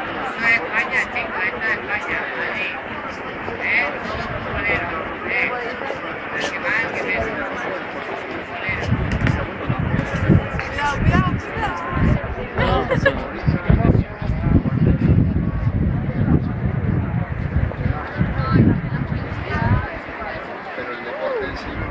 No es España, chico, esta es España, Madrid. Todos futboleros, el que más, el que menos. Cuidado, cuidado, cuidado. Pero el deporte en sí no.